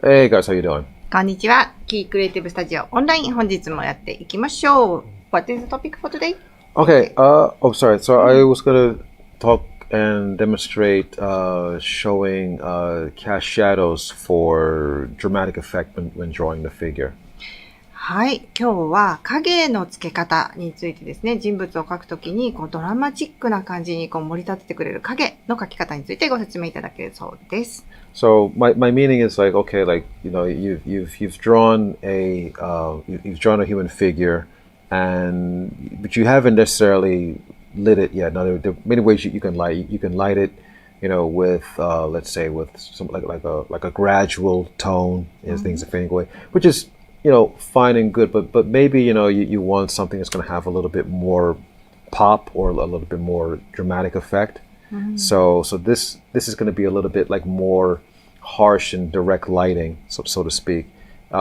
Hey guys, how you doing? こんにちは。キークリエイティブスタジオオンライン本日もやっていきましょう。What is the topic for today? Okay, sorry. So I was gonna talk and demonstrate showing cast shadows for dramatic effect when drawing the figure. はい。今日は影の付け方についてですね、人物を描くときにドラマチックな感じに盛り立ててくれる影の描き方についてご説明いただけるそうです。So my meaning is like, okay, like, you know, you've drawn you've drawn a human figure, but you haven't necessarily lit it yet. Now there are many ways you can light. You can light it, you know, with let's say with some like a gradual tone as things are fading away, which is, you know, fine and good. But maybe, you know, you want something that's going to have a little bit more pop or a little bit more dramatic effect. So this is going to be a little bit like more harsh and direct lighting, so to speak, you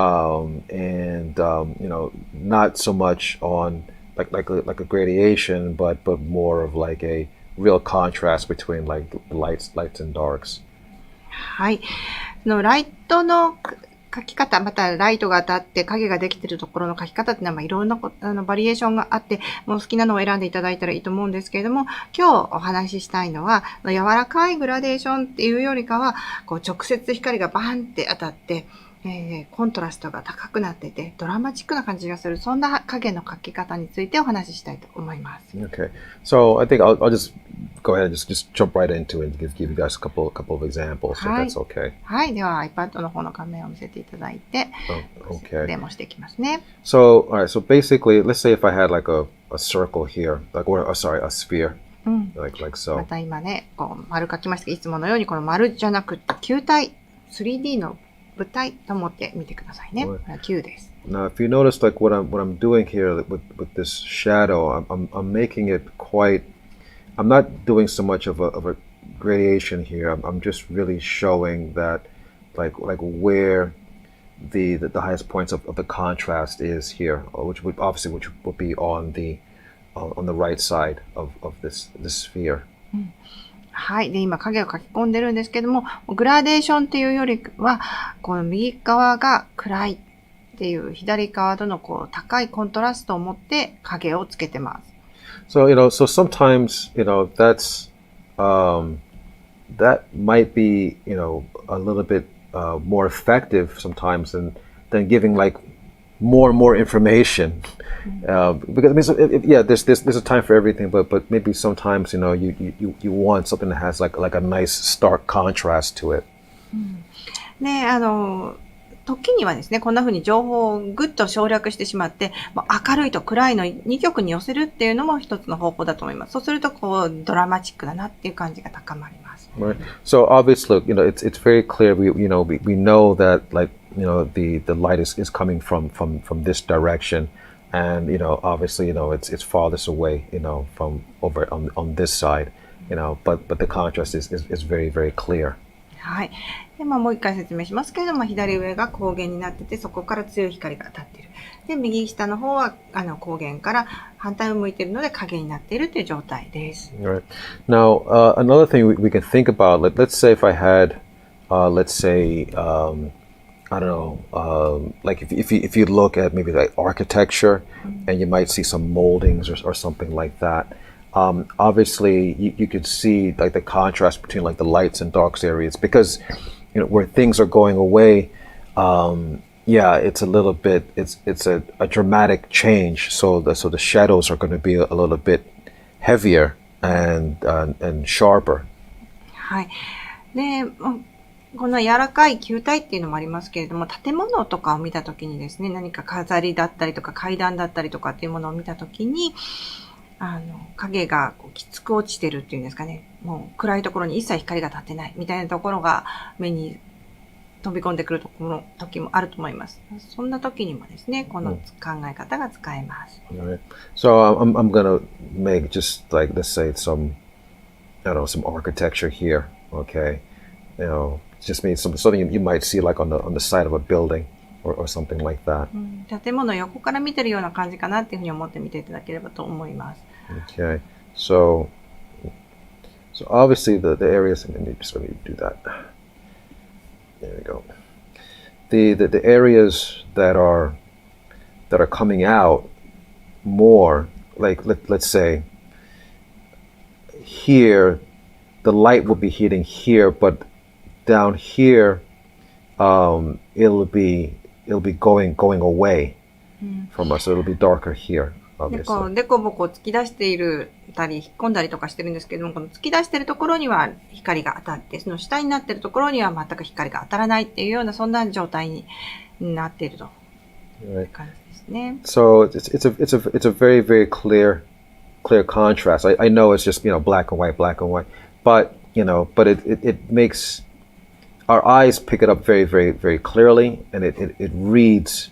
know, not so much on like a gradation, but more of like a real contrast between like lights and darks. はい。ライトの描き方、またライトが当たって影ができているところの描き方っていうのはいろんなバリエーションがあって、もう好きなのを選んでいただいたらいいと思うんですけれども、今日お話ししたいのは、柔らかいグラデーションっていうよりかは、直接光がバーンって当たって、コントラストが高くなってて、ドラマチックな感じがする、そんな影の描き方についてお話ししたいと思います。Okay. So I think I'll just go ahead and just jump right into it and give you guys a couple of examples, if that's okay. はい。では iPad の方の画面を見せていただいて、Okay. デモしていきますね。So, all right. So basically, let's say if I had like a circle here, a sphere, like so. また今ね、丸描きましたけど、いつものようにこの丸じゃなくて球体、3D の舞台と思ってみてくださいね。球です。Now, if you notice, like what I'm doing here with this shadow, I'm making it quite. I'm not doing so much of a gradation here. I'm just really showing that, like where the highest points of the contrast is here, which would be on the right side of this sphere. はい。で、今影を描き込んでるんですけども、グラデーションっていうよりは、この右側が暗いっていう左側との高いコントラストを持って影をつけてます。So, you know, sometimes, you know, that might be, you know, a little bit more effective sometimes than giving like more and more information. Because I mean, yeah, there's a time for everything, but maybe sometimes, you know, you want something that has like a nice stark contrast to it. ね、時にはですね、こんな風に情報をぐっと省略してしまって、明るいと暗いの2極に寄せるっていうのも一つの方法だと思います。そうするとドラマチックだなっていう感じが高まります。Right. So obviously, you know, it's very clear. We know that, like, you know, the light is coming from this direction, and, you know, obviously, you know, it's farthest away, you know, from over on this side, you know, but the contrast is very, very clear. はい。で、もう一回説明しますけれども、左上が光源になってて、そこから強い光が当たっている。で、右下の方は光源から反対を向いているので影になっているという状態です。Right. Now, another thing we can think about, let's say if I had, let's say, I don't know, like if you look at maybe like architecture, and you might see some moldings or something like that. Obviously, you could see like the contrast between like the lights and darks areas, because, you know, where things are going away, yeah, it's a little bit, it's a dramatic change. So the shadows are going to be a little bit heavier and sharper. はい。で、この柔らかい球体っていうのもありますけれども、建物とかを見たときにですね、何か飾りだったりとか階段だったりとかっていうものを見たときに、影がきつく落ちてるっていうんですかね。もう暗いところに一切光が当たってないみたいなところが目に飛び込んでくる時もあると思います。そんな時にもですね、この考え方が使えます。Right. So I'm gonna make just like, let's say some architecture here, okay? You know, just means something you might see like on the side of a building or something like that. 建物を横から見てるような感じかなっていうふうに思ってみていただければと思います。Okay, so obviously the areas, and just let me do that. There we go. the areas that are coming out more, like let's say here, the light will be hitting here, but down here, it'll be going away from us. So it'll be darker here, で、 obviously. でこぼこ突き出しているたり、引っ込んだりとかしてるんですけども、この突き出しているところには光が当たって、その下になっているところには全く光が当たらないっていうような、そんな状態になっているという感じですね。So it's a very, very clear contrast. I know it's just, black and white, but, but it makes our eyes pick it up very, very, very clearly, and it reads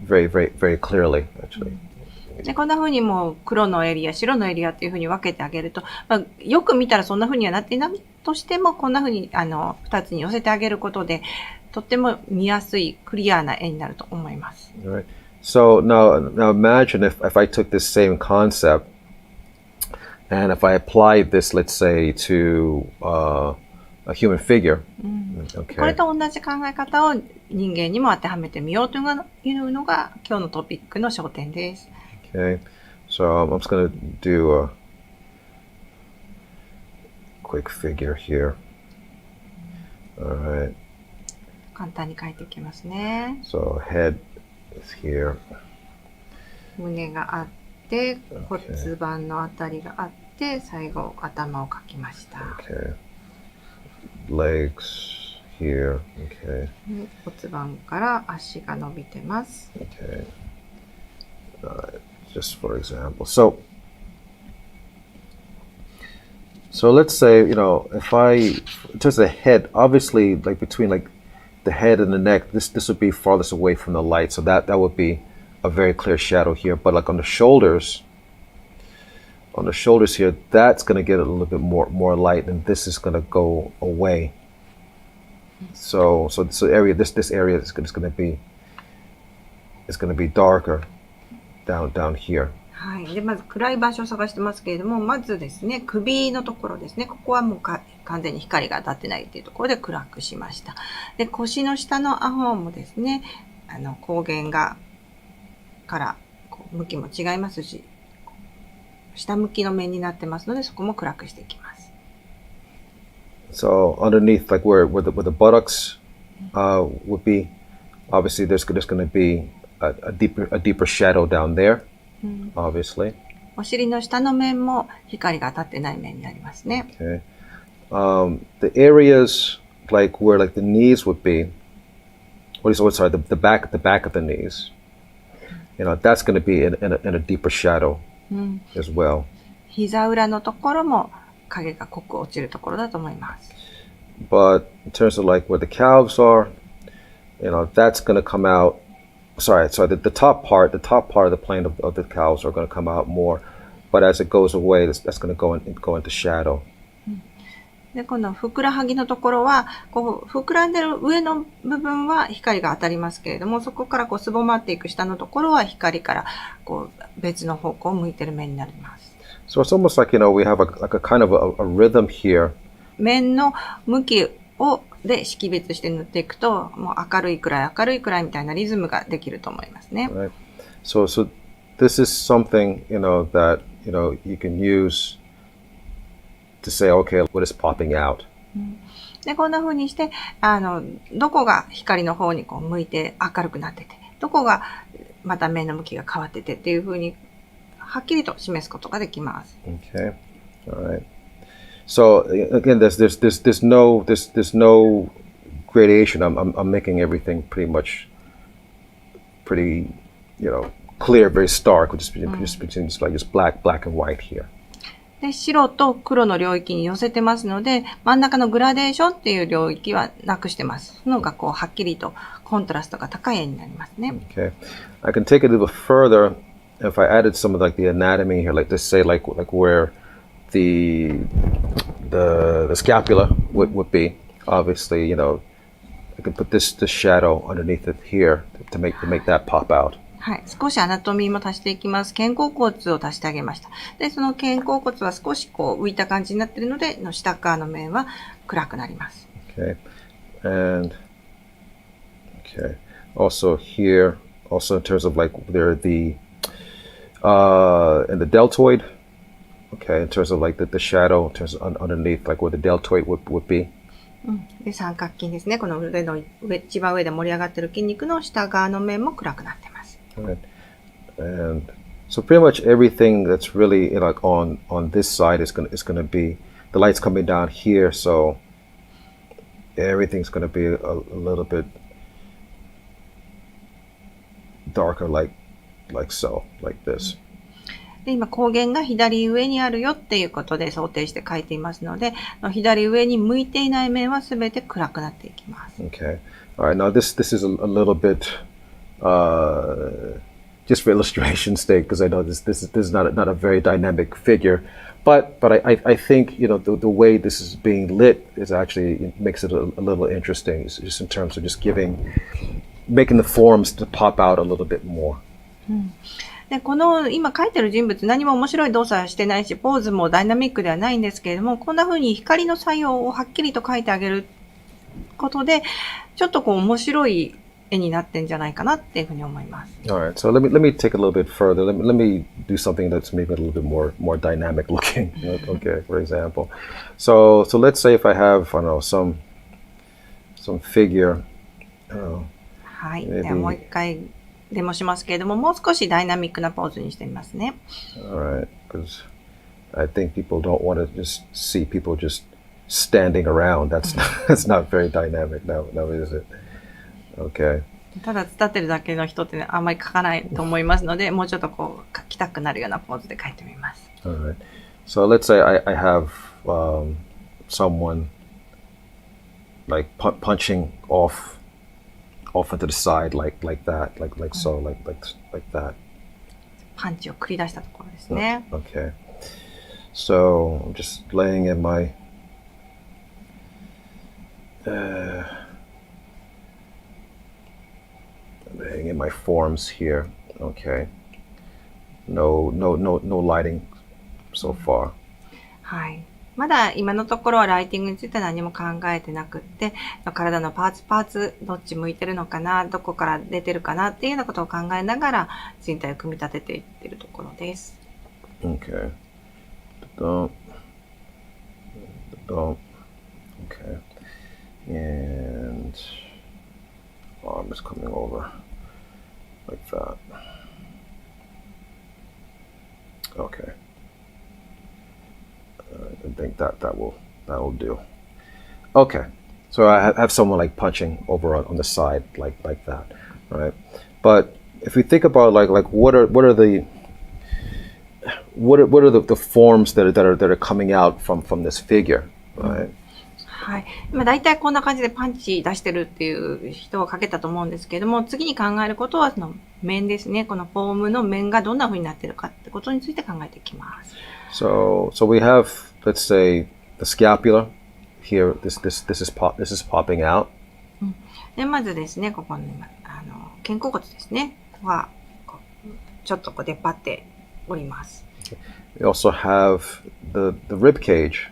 very, very, very clearly, actually. で、こんな風にもう黒のエリア、白のエリアっていう風に分けてあげると、よく見たらそんな風にはなっていないとしても、こんな風に二つに寄せてあげることで、とっても見やすいクリアな絵になると思います。Right. So now imagine if I took this same concept and if I applied this, let's say, to a human figure. これと同じ考え方を人間にも当てはめてみようというのが今日のトピックの焦点です。Okay, so I'm just going to do a quick figure here. All right. 簡単に描いていきますね。 So head is here. 胸があって、骨盤のあたりがあって、最後頭を描きました。 Okay. Legs here. Okay. 骨盤から足が伸びてます。 Okay. Just for example. So let's say, if I just the head, obviously like between like the head and the neck, this would be farthest away from the light. So that would be a very clear shadow here. But like on the shoulders here, that's going to get a little bit more light, and this is going to go away. So area, this area is going to be darker down here. はい。で、まず暗い場所を探してますけれども、まずですね、首のところですね。ここはもう完全に光が当たってないっていうところで暗くしました。で、腰の下の方もですね、光源から向きも違いますし、下向きの面になってますので、そこも暗くしていきます。So underneath, like where the buttocks would be, obviously there's going to be a deeper shadow down there, obviously. お尻の下の面も光が当たってない面になりますね。Okay. The areas like where like the knees would be, the back of the knees, that's going to be in a deeper shadow as well. 膝裏のところも影が濃く落ちるところだと思います。But in terms of like where the calves are, that's going to come out. Sorry, the top part of the plane of the calves are going to come out more, but as it goes away, that's going to go into shadow. で、このふくらはぎのところは、膨らんでる上の部分は光が当たりますけれども、そこからすぼまっていく下のところは光から別の方向を向いてる面になります。So it's almost like, we have a kind of a rhythm here. 面の向きで識別して塗っていくと、もう明るいくらいみたいなリズムができると思いますね。Right. So this is something, that, you can use to say, okay, what is popping out. で、こんな風にして、どこが光の方に向いて明るくなってて、どこがまた面の向きが変わっててっていう風に、はっきりと示すことができます。Okay. All right. So again, there's no gradation. I'm making everything pretty, clear, very stark, just black and white here. で、白と黒の領域に寄せてますので、真ん中のグラデーションっていう領域はなくしてます。その方がはっきりとコントラストが高い絵になりますね。Okay. I can take it a little further if I added some of like the anatomy here, like let's say like where the scapula would be. Obviously, I can put this shadow underneath it here to make that pop out. はい。少しアナトミーも足していきます。肩甲骨を足してあげました。で、その肩甲骨は少し浮いた感じになっているので、下側の面は暗くなります。Okay. And Okay. Also here, also in terms of like there the in the deltoid. Okay, in terms of like the shadow, in terms of underneath, like where the deltoid would be. で、三角筋ですね。この腕の一番上で盛り上がっている筋肉の下側の面も暗くなっています。Right. And so pretty much everything that's really like on this side is gonna be the light's coming down here, so everything's gonna be a little bit darker, like so, like this. で、今光源が左上にあるよっていうことで想定して書いていますので、左上に向いていない面はすべて暗くなっていきます。Okay. All right. Now this is a little bit just for illustration's sake, because I know this is not a very dynamic figure, but I think the way this is being lit is actually it makes it a little interesting, just in terms of just making the forms to pop out a little bit more. で、この今描いてる人物何も面白い動作はしてないし、ポーズもダイナミックではないんですけれども、こんな風に光の作用をはっきりと描いてあげることで、ちょっとこう面白い絵になってんじゃないかなっていうふうに思います。All right, so let me take a little bit further. Let me do something that's maybe a little bit more dynamic looking. Okay, for example. So let's say if I have I don't know some figure. はい。ではもう一回デモしますけれども、もう少しダイナミックなポーズにしてみますね。All right, because I think people don't want to just see people just standing around. That's not very dynamic now, is it? Okay. ただ伝ってるだけの人ってね、あんまり描かないと思いますので、もうちょっとこう描きたくなるようなポーズで描いてみます。All right. So let's say I have someone like punching off into the side like that, like so, like that. パンチを繰り出したところですね。Okay. So I'm just laying in my forms here. Okay. No lighting so far. はい。まだ今のところはライティングについて何も考えてなくって、体のパーツ、どっち向いてるのかな、どこから出てるかなっていうようなことを考えながら全体を組み立てていってるところです。Okay. Okay. And arm is coming over like that. Okay. I think that will do. Okay, so I have someone like punching over on the side like that, right? But if we think about like what are the forms that are coming out from this figure, right? はい。今大体こんな感じでパンチ出してるっていう人を描けたと思うんですけれども、次に考えることはその面ですね。このフォームの面がどんな風になってるかってことについて考えていきます。So we have, let's say, the scapula here. This is popping out. でまずですね、ここの肩甲骨ですねはちょっとこう出っ張っております。We also have the rib cage.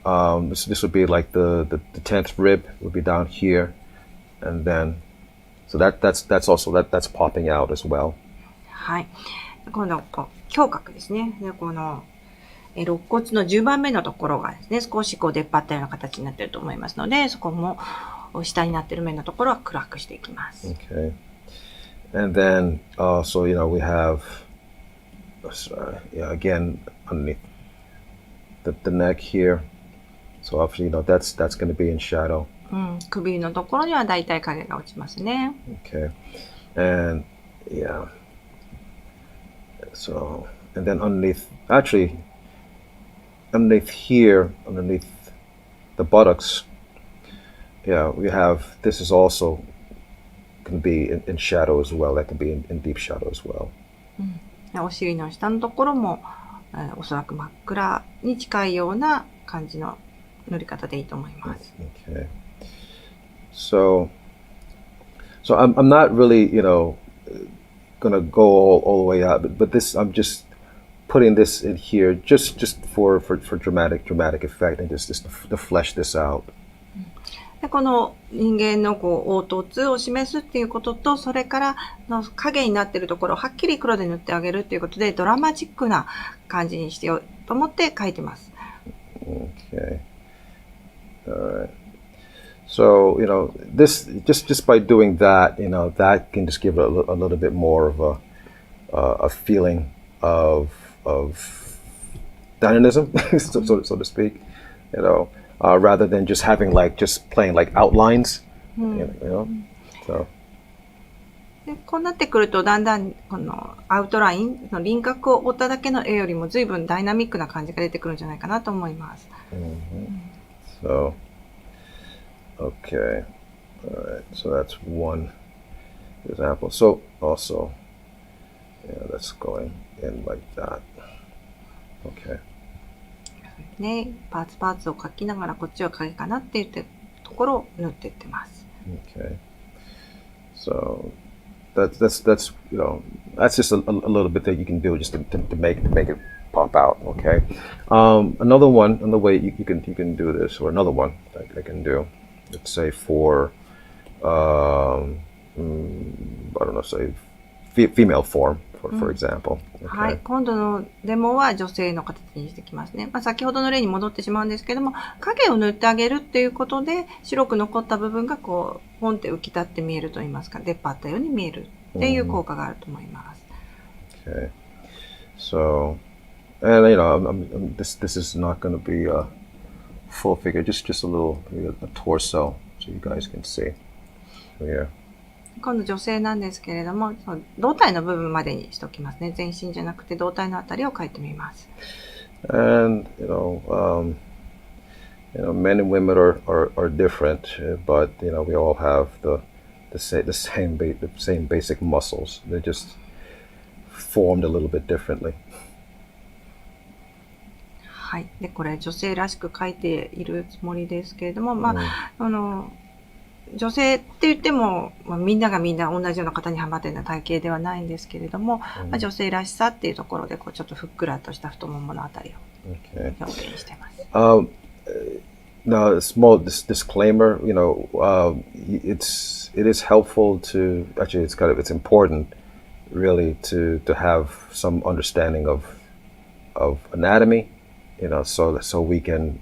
This would be like the 10th rib would be down here, and then so that's popping out as well. はい。今度こう胸郭ですね。でこの肋骨の10番目のところがですね、少しこう出っ張ったような形になっていると思いますので、そこも下になっている面のところは暗くしていきます。Okay. And then so we have again underneath the neck here. So obviously that's going to be in shadow. 首のところにはだいたい影が落ちますね。Okay. And yeah. So and then underneath here, underneath the buttocks, yeah, we have, this is also can be in shadow as well. That can be in deep shadow as well. お尻の下のところも、おそらく真っ暗に近いような感じの塗り方でいいと思います。Okay. So I'm not really, gonna go all the way out, but this I'm just putting this in here just for dramatic effect and just to flesh this out. でこの人間の凹凸を示すっていうことと、それからの影になっているところをはっきり黒で塗ってあげるっていうことで、ドラマチックな感じにしてようと思って描いてます。Okay. All right. So, this just by doing that, that can just give it a little bit more of a feeling of dynamism, so to speak, rather than just having just plain outlines, so. でこうなってくるとだんだんこのアウトラインの輪郭を追っただけの絵よりも随分ダイナミックな感じが出てくるんじゃないかなと思います。So, okay, all right. So that's one example. So also, that's going in like that. Okay. ね、パーツを描きながらこっちは影かなって言ってところを塗っていってます。Okay. So. That's just a little bit that you can do just to make it pop out. Okay. Another way you can do this, or another one that I can do. Let's say for I don't know, say female form, for example. Okay. はい、今度のデモは女性の形にしてきますね。先ほどの例に戻ってしまうんですけども、影を塗ってあげるっていうことで白く残った部分がポンって浮き立って見えると言いますか、出っ張ったように見えるっていう効果があると思います。Okay. So, and this is not going to be a full figure, just a little, a torso, so you guys can see here. 今度女性なんですけれども、胴体の部分までにしておきますね。全身じゃなくて胴体のあたりを描いてみます。And men and women are different, but we all have the same basic muscles. They're just formed a little bit differently. はい。で、これ女性らしく描いているつもりですけれども、女性って言っても、みんながみんな同じような型にはまったような体型ではないんですけれども、女性らしさっていうところでちょっとふっくらとした太もものあたりを表現しています。Now, a small disclaimer. It is helpful to actually. It's important, really, to have some understanding of anatomy. So we can.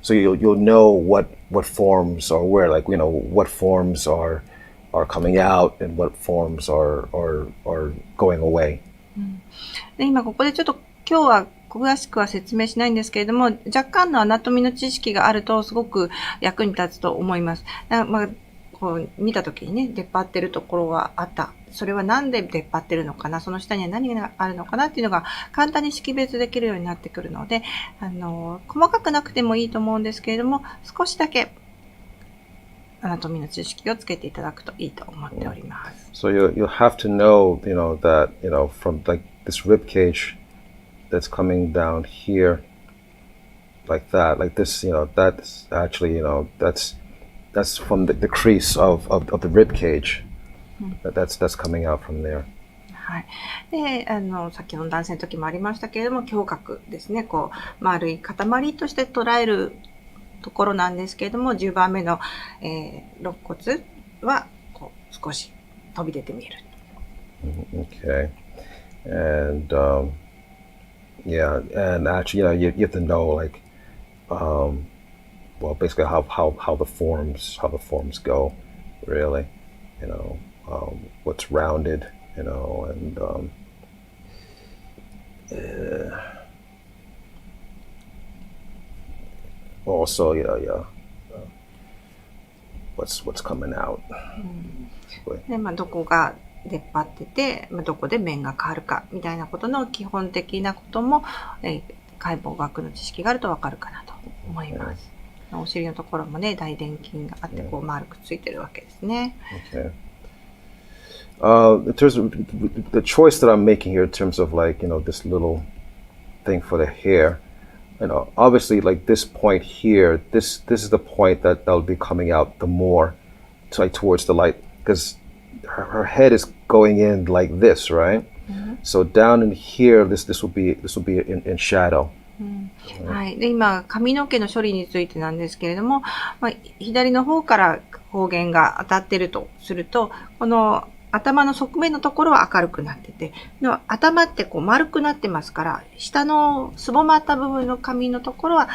So you'll know what forms are where, what forms are coming out and what forms are going away. で今ここでちょっと今日は詳しくは説明しないんですけれども、若干のアナトミの知識があるとすごく役に立つと思います。見た時にね、出っ張ってるところがあった。それはなんで出っ張ってるのかな、その下には何があるのかなっていうのが簡単に識別できるようになってくるので、細かくなくてもいいと思うんですけれども、少しだけアナトミの知識をつけていただくといいと思っております。So you'll have to know, that, from this rib cage that's coming down here, like this, that's actually, that's from the crease of the rib cage. That's coming out from there. はい。で、先ほどの男性の時もありましたけれども、胸郭ですね。丸い塊として捉えるところなんですけれども、10番目の、肋骨は少し飛び出て見える。Okay. And yeah, and actually, you have to know well, basically how the forms go, really, what's rounded, and also, what's coming out. で、どこが出っ張ってて、どこで面が変わるかみたいなことの基本的なことも、解剖学の知識があるとわかるかなと思います。お尻のところもね、大臀筋があって丸くついてるわけですね。Okay. In terms of the choice that I'm making here, in terms of this little thing for the hair, obviously this point here, this is the point that'll be coming out the more, towards the light, because her head is going in like this, right? Mm-hmm. So down in here, this will be in shadow. はい。で、今、髪の毛の処理についてなんですけれども、左の方から光源が当たってるとすると、この頭の側面のところは明るくなってて、頭ってこう丸くなってますから、下のすぼまった部分の髪のところは、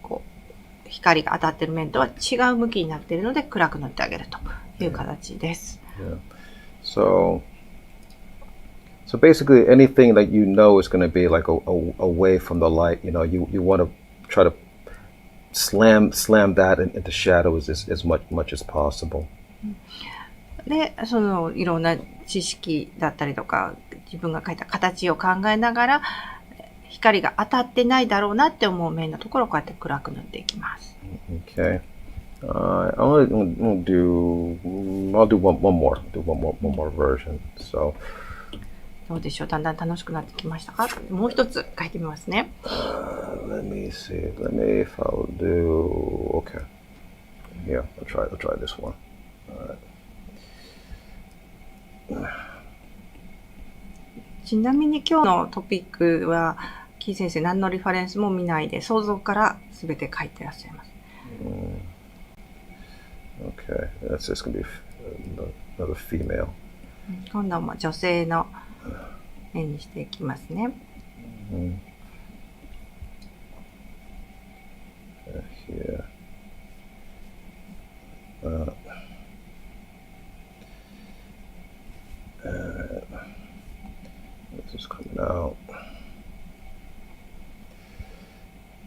こう、光が当たってる面とは違う向きになっているので、暗く塗ってあげるという形です。So basically, anything that you know is going to be like away from the light, you want to try to slam that into shadows as much as possible. で、いろんな知識だったりとか、自分が描いた形を考えながら、光が当たってないだろうなって思う面のところをこうやって暗く塗っていきます。Okay. I'll do one more version. So. どうでしょう。だんだん楽しくなってきましたか？もう一つ書いてみますね。Let me see. Let me if I'll do. Okay. Yeah, I'll try this one. All right. ちなみに今日のトピックは、キー先生何のリファレンスも見ないで想像からすべて書いてらっしゃいます。Okay, that's just gonna be another female. 今度も女性の絵にしていきますね。Here. This is coming out.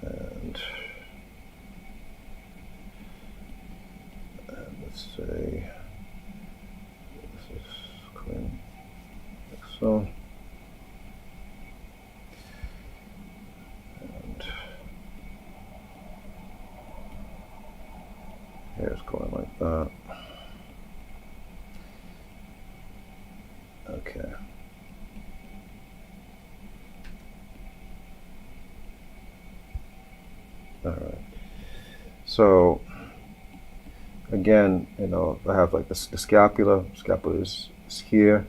And let's say this is coming like so. And here's going like that. Okay. All right. So again, I have like the scapula. Scapula is here.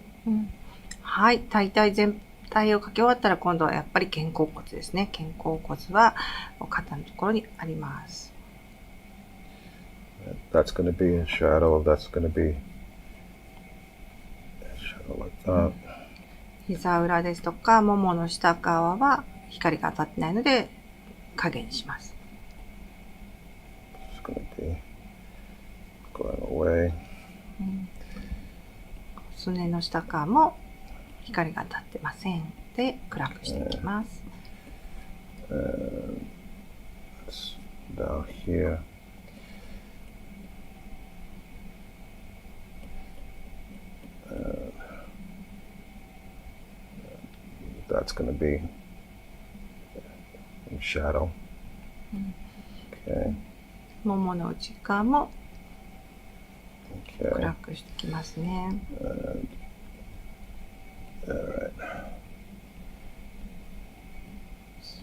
はい。大体全体を描き終わったら今度はやっぱり肩甲骨ですね。肩甲骨は肩のところにあります。That's going to be in shadow. That's going to be in shadow like that. 膝裏ですとか、ももの下側は光が当たってないので影にします。It's going to be going away. すねの下側も光が当たってません。で、暗くしていきます。It's down here. That's going to be in shadow. Okay. ももの内側も Okay. 暗くしてきますね。Alright.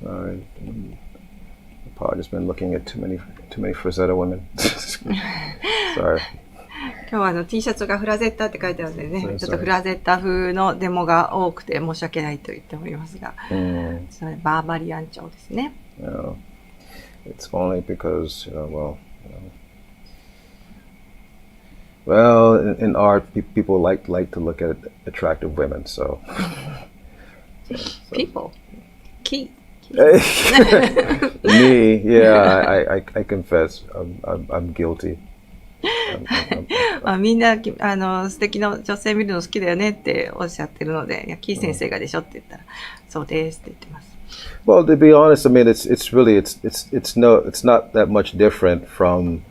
Sorry. I've probably just been looking at too many Frazetta women. Sorry. 今日はT シャツがフラゼッタって書いてあるのでね、そうちょっとフラゼッタ風のデモが多くて申し訳ないと言っておりますが、それバーバリアン調ですね。No, it's only because, well, in art, people like to look at attractive women, so. People? Ki? Me, yeah, I confess, I'm guilty. みんな素敵な女性見るの好きだよねっておっしゃってるので、いやキー先生がでしょって言ったら、そうですって言ってます。Well, to be honest, I mean, it's not that much different from,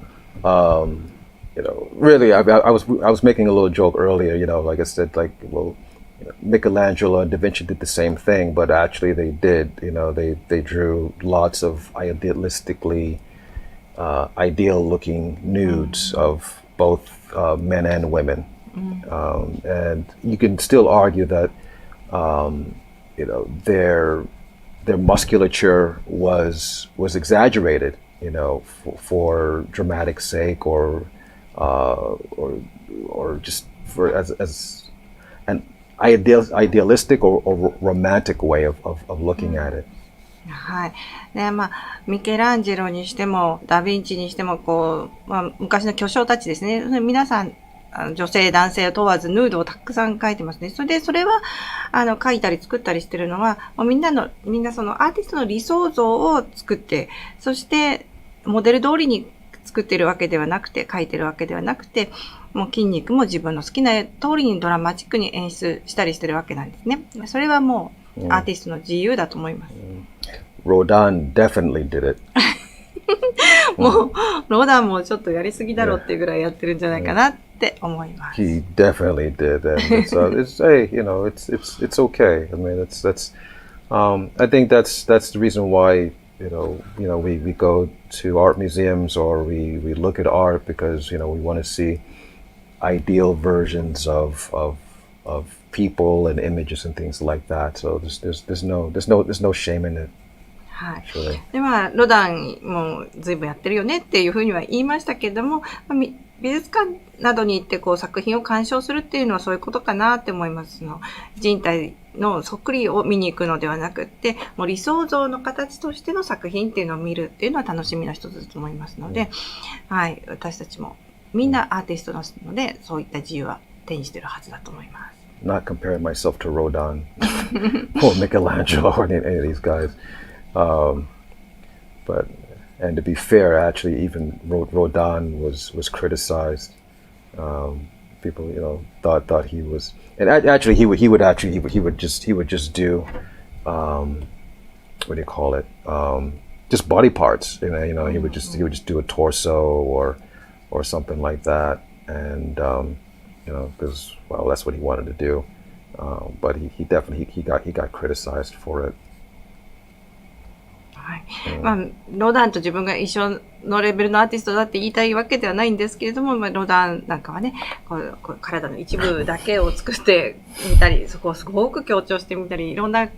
really. I was making a little joke earlier, like I said, like, well, Michelangelo and Da Vinci did the same thing, but actually they did, they drew lots of idealistically ideal-looking nudes of both men and women, and you can still argue that their musculature was exaggerated, for dramatic sake or just for as an idealistic or romantic way of looking at it. はい。で、ミケランジェロにしても、ダヴィンチにしても、昔の巨匠たちですね。皆さん、女性、男性を問わず、ヌードをたくさん描いてますね。それは、描いたり作ったりしてるのは、みんなそのアーティストの理想像を作って、そして、モデル通りに作ってるわけではなくて、描いてるわけではなくて、もう筋肉も自分の好きな通りにドラマチックに演出したりしてるわけなんですね。それはもう、アーティストの自由だと思います。Rodin definitely did it. もう、ロダンもちょっとやりすぎだろうっていうぐらいやってるんじゃないかなって思います。He definitely did, and hey, it's okay. I mean, I think that's the reason why we go to art museums or we look at art because we want to see ideal versions of people and images and things like that. So there's no shame in it. はい。で、ロダンも随分やってるよねっていうふうには言いましたけども、美術館などに行って作品を鑑賞するっていうのはそういうことかなって思います。人体のそっくりを見に行くのではなくって、もう理想像の形としての作品っていうのを見るっていうのは楽しみの一つだと思いますので、はい。私たちもみんなアーティストなので、そういった自由は手にしてるはずだと思います。Not comparing myself to Rodin or Michelangelo or any of these guys. And to be fair, actually, even Rodin was criticized. People, thought he was, and actually he would just do, what do you call it? Just body parts. He would just do a torso or something like that, and because that's what he wanted to do. But he definitely got criticized for it. はい。ロダンと自分が一緒のレベルのアーティストだって言いたいわけではないんですけれども、ロダンなんかはね、体の一部だけを作ってみたり、そこをすごく強調してみたり、いろんな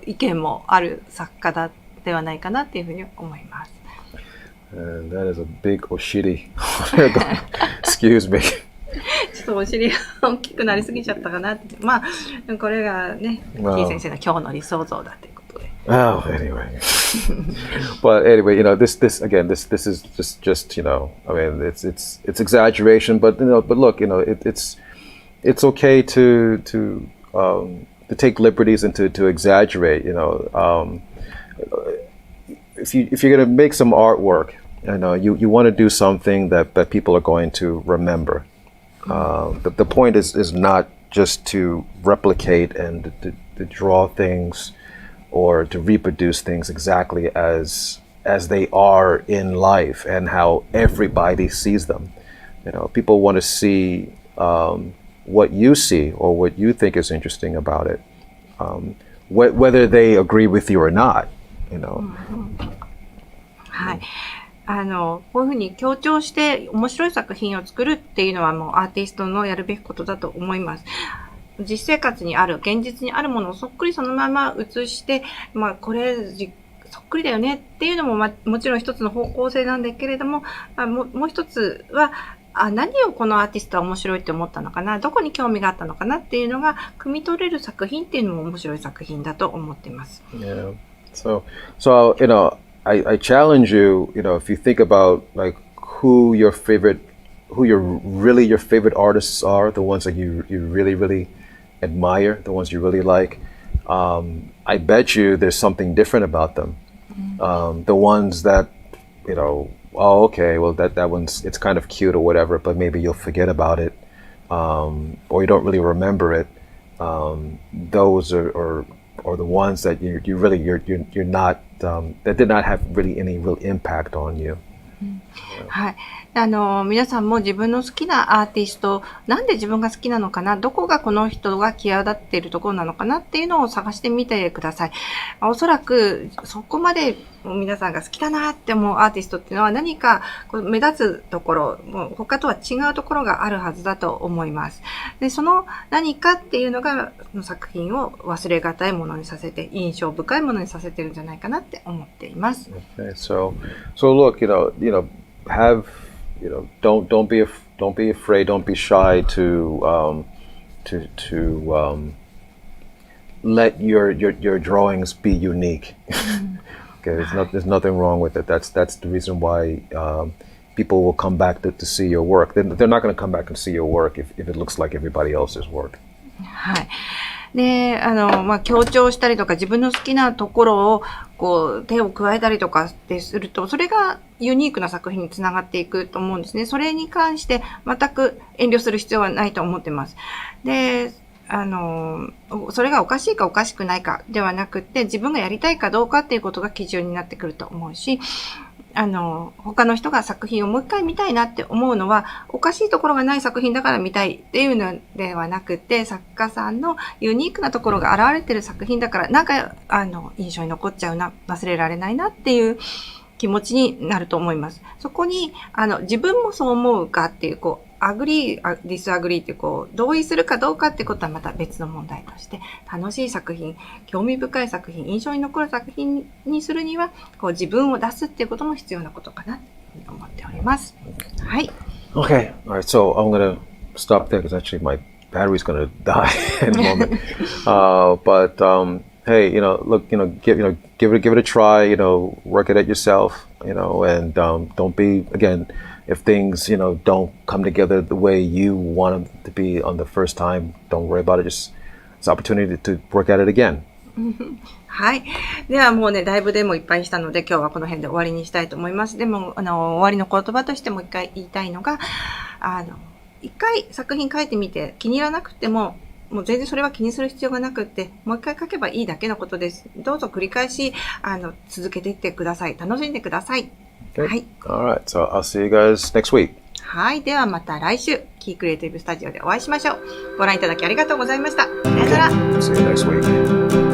意見もある作家ではないかなっていうふうに思います。And that is a big oshiri. Excuse me. ちょっとお尻が大きくなりすぎちゃったかなって。これがね、キー先生の今日の理想像だっていうことで。Oh, anyway. But anyway, this is just I mean, it's exaggeration, but look, it's okay to take liberties and to exaggerate. If you're going to make some artwork, you want to do something that people are going to remember. The point is not just to replicate and to draw things or to reproduce things exactly as they are in life and how everybody sees them. People want to see what you see or what you think is interesting about it, whether they agree with you or not. はい。こういうふうに強調して面白い作品を作るっていうのはもうアーティストのやるべきことだと思います。実生活にある、現実にあるものをそっくりそのまま写して、これそっくりだよねっていうのももちろん一つの方向性なんだけれども、もう一つは、何をこのアーティストは面白いって思ったのかな、どこに興味があったのかなっていうのが汲み取れる作品っていうのも面白い作品だと思っています。Yeah. So I challenge you, if you think about like who your favorite artists are, the ones that you really admire, the ones you really like, I bet you there's something different about them. The ones that, oh, okay, well that one's, it's kind of cute or whatever, but maybe you'll forget about it, or you don't really remember it. Those are the ones that you're not, that did not have really any real impact on you. はい。皆さんも自分の好きなアーティスト、なんで自分が好きなのかな、どこがこの人が際立っているところなのかなっていうのを探してみてください。おそらくそこまで皆さんが好きだなって思うアーティストっていうのは何か目立つところ、もう他とは違うところがあるはずだと思います。で、その何かっていうのが作品を忘れがたいものにさせて、印象深いものにさせてるんじゃないかなって思っています。Okay, so look, don't be afraid, don't be shy to let your drawings be unique. Okay, there's nothing wrong with it. That's the reason why people will come back to see your work. They're not going to come back and see your work if it looks like everybody else's work. はい。で、強調したりとか自分の好きなところをこう手を加えたりとかってすると、それがユニークな作品につながっていくと思うんですね。それに関して全く遠慮する必要はないと思ってます。で、それがおかしいかおかしくないかではなくて、自分がやりたいかどうかっていうことが基準になってくると思うし、他の人が作品をもう一回見たいなって思うのは、おかしいところがない作品だから見たいっていうのではなくて、作家さんのユニークなところが現れてる作品だから、なんか、印象に残っちゃうな、忘れられないなっていう気持ちになると思います。そこに、自分もそう思うかっていう、こう、アグリー、ディスアグリーってこう、同意するかどうかってことはまた別の問題として、楽しい作品、興味深い作品、印象に残る作品にするには、こう自分を出すっていうことも必要なことかなと思っております。はい。Okay, alright, so I'm gonna stop there because actually my battery's gonna die in a moment. But hey, look, give it a try, work it out yourself, and don't be, again,If things, don't come together the way you want them to be on the first time, don't worry about it. Just it's an opportunity to work at it again. はい。ではもうね、だいぶでもいっぱいしたので、今日はこの辺で終わりにしたいと思います。でも、終わりの言葉としてもう一回言いたいのが、一回作品書いてみて気に入らなくても、もう全然それは気にする必要がなくって、もう一回書けばいいだけのことです。どうぞ繰り返し、続けていってください。楽しんでください。はい。Alright, so I'll see you guys next week. はい。ではまた来週、キークリエイティブスタジオでお会いしましょう。ご覧いただきありがとうございました。さよなら。See you next week.